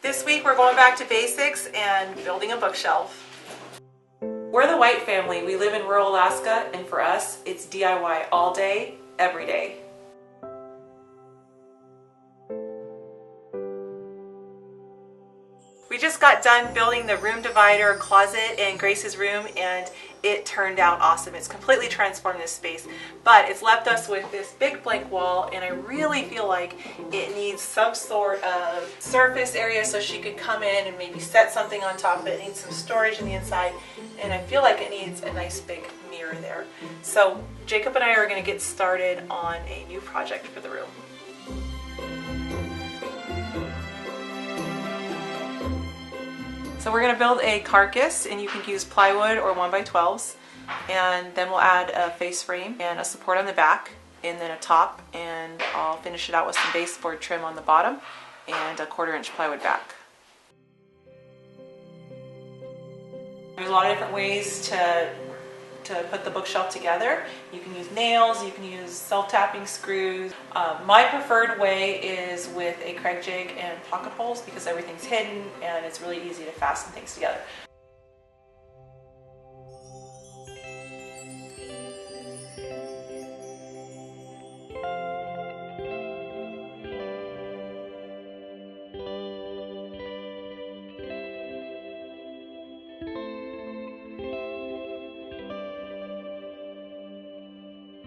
This week we're going back to basics and building a bookshelf. We're the White family. We live in rural Alaska, and for us, it's DIY all day, every day. We just got done building the room divider closet in Grace's room, and it turned out awesome. It's completely transformed this space, but it's left us with this big blank wall, and I really feel like it needs some sort of surface area so she could come in and maybe set something on top of it. It needs some storage on the inside, and I feel like it needs a nice big mirror there. So Jacob and I are going to get started on a new project for the room. So we're going to build a carcass, and you can use plywood or 1x12s, and then we'll add a face frame and a support on the back, and then a top, and I'll finish it out with some baseboard trim on the bottom and a 1/4 inch plywood back. There's a lot of different ways to put the bookshelf together. You can use nails, you can use self-tapping screws. My preferred way is with a Craig jig and pocket holes because everything's hidden and it's really easy to fasten things together.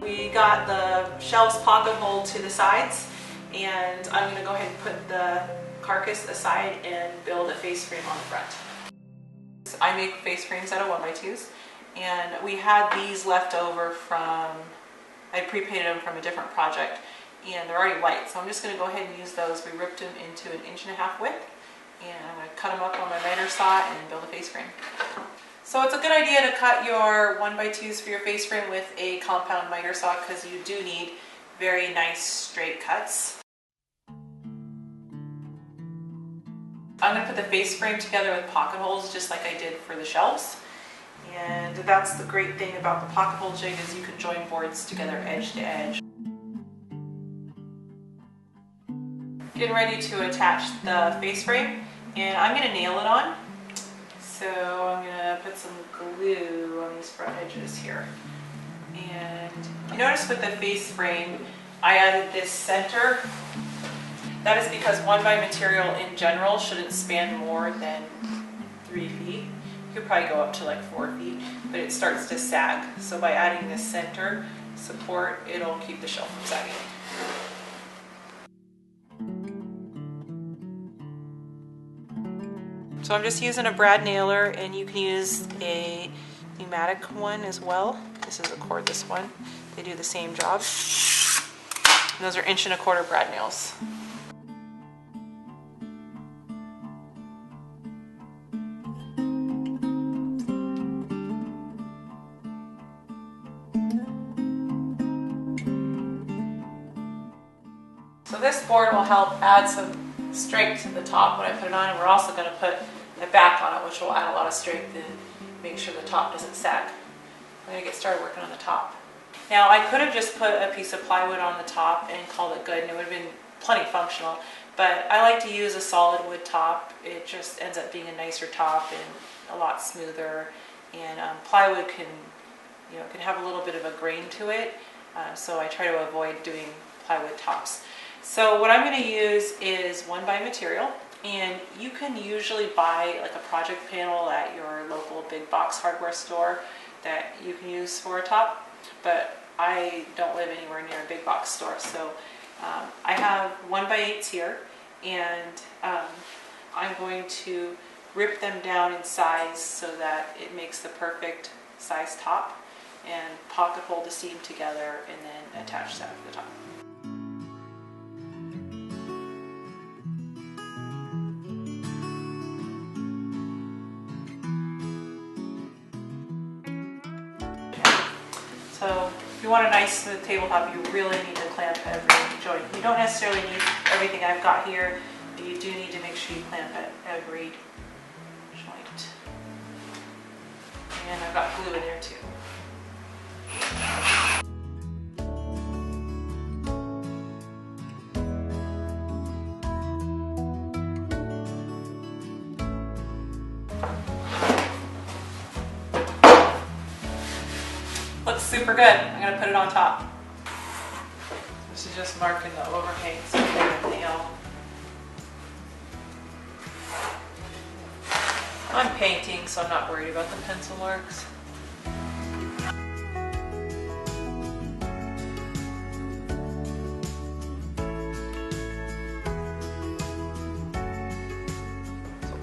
We got the shelves pocket hole to the sides, and I'm going to go ahead and put the carcass aside and build a face frame on the front. I make face frames out of 1x2s, and we had these left over from, I pre-painted them from a different project, and they're already white, so I'm just going to go ahead and use those. We ripped them into 1.5 inch width, and I'm going to cut them up on my miter saw and build a face frame. So it's a good idea to cut your 1x2s for your face frame with a compound miter saw because you do need very nice straight cuts. I'm going to put the face frame together with pocket holes just like I did for the shelves. And that's the great thing about the pocket hole jig is you can join boards together edge to edge. Getting ready to attach the face frame, and I'm going to nail it on. So I'm going to put some glue on these front edges here. And you notice with the face frame, I added this center. That is because 1x material in general shouldn't span more than 3 feet. You could probably go up to like 4 feet, but it starts to sag. So by adding this center support, it'll keep the shelf from sagging. So I'm just using a brad nailer, and you can use a pneumatic one as well. This is a cordless one. They do the same job. And those are 1.25 inch brad nails. So this board will help add some strength to the top when I put it on, and we're also going to put a back on it, which will add a lot of strength and make sure the top doesn't sag. I'm going to get started working on the top. Now I could have just put a piece of plywood on the top and called it good, and it would have been plenty functional, but I like to use a solid wood top. It just ends up being a nicer top and a lot smoother, and plywood can have a little bit of a grain to it, so I try to avoid doing plywood tops. So what I'm going to use is 1x material, and you can usually buy like a project panel at your local big box hardware store that you can use for a top, but I don't live anywhere near a big box store, so I have 1x8s here, and I'm going to rip them down in size so that it makes the perfect size top, and pocket hole the seam together and then attach that to the top. So if you want a nice smooth tabletop, you really need to clamp every joint. You don't necessarily need everything I've got here, but you do need to make sure you clamp at every joint. And I've got glue in there too. super good. I'm gonna put it on top. This is just marking the overhangs with the nail. I'm painting, so I'm not worried about the pencil marks.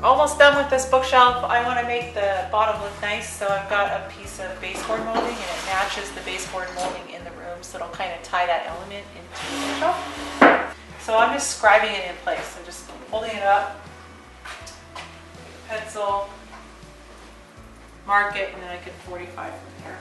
Almost done with this bookshelf. I want to make the bottom look nice, so I've got a piece of baseboard molding and it matches the baseboard molding in the room, so it'll kind of tie that element into the bookshelf. So I'm just scribing it in place. I'm just holding it up, take a pencil, mark it, and then I can 45 from there.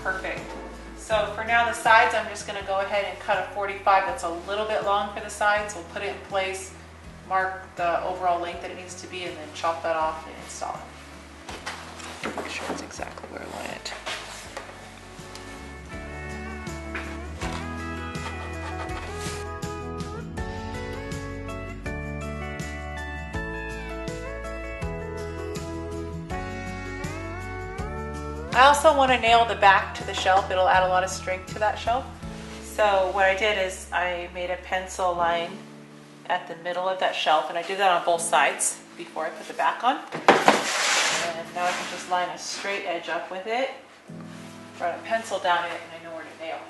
Perfect. So for now the sides, I'm just going to go ahead and cut a 45 that's a little bit long for the sides. We'll put it in place, mark the overall length that it needs to be, and then chop that off and install it. Make sure it's exactly where I want it. I also want to nail the back to the shelf. It'll add a lot of strength to that shelf. So what I did is I made a pencil line at the middle of that shelf, and I did that on both sides before I put the back on. And now I can just line a straight edge up with it, run a pencil down it, and I know where to nail.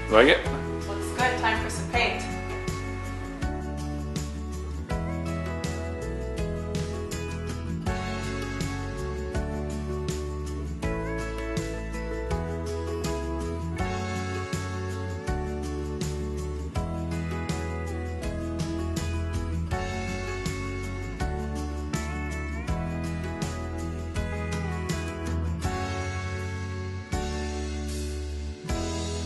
Like it? Looks good. Time for some paint.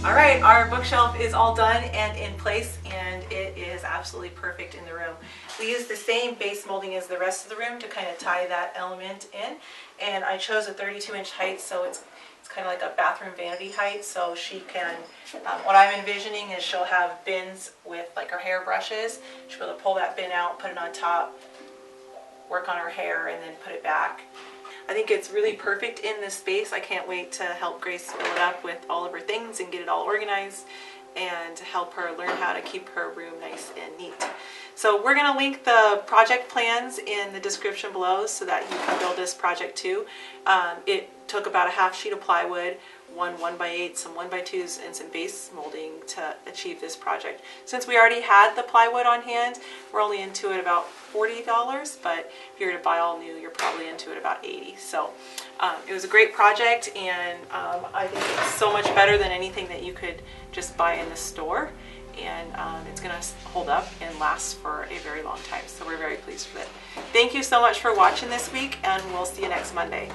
All right, our bookshelf is all done and in place, and it is absolutely perfect in the room. We used the same base molding as the rest of the room to kind of tie that element in, and I chose a 32-inch height, so it's kind of like a bathroom vanity height, so she can, what I'm envisioning is she'll have bins with like her hair brushes. She'll be able to pull that bin out, put it on top, work on her hair, and then put it back. I think it's really perfect in this space. I can't wait to help Grace fill it up with all of her things and get it all organized and to help her learn how to keep her room nice and neat. So we're going to link the project plans in the description below so that you can build this project too. It took about a half sheet of plywood, one 1x8, some 1x2s, and some base molding to achieve this project. Since we already had the plywood on hand, we're only into it about $40, but if you're to buy all new, you're probably into it about $80. So it was a great project, and I think it's so much better than anything that you could just buy in the store, and it's going to hold up and last for a very long time. So we're very pleased with it. Thank you so much for watching this week, and we'll see you next Monday.